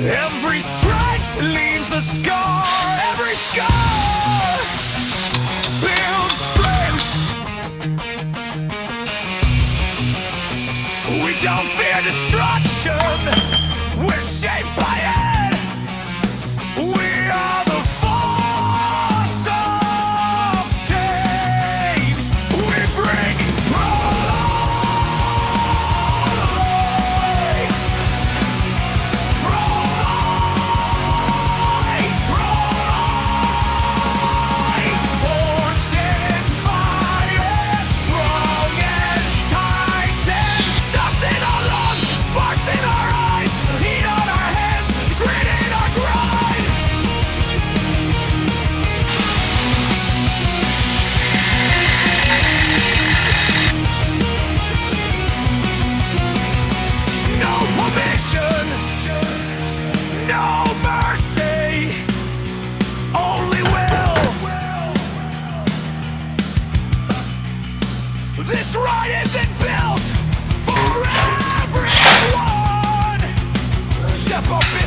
Every strike leaves a scar. Every scar builds strength. We don't fear destruction. We're shaped by it. We are the force of change. We bring Proloy. Proloy. Proloy. Forged in fire, strong as titans. Dust in our lungs, sparks in our eyes, heat on our hands, grit in our grind. No permission, no mercy, only will. This ride isn't built for everyone. Step up in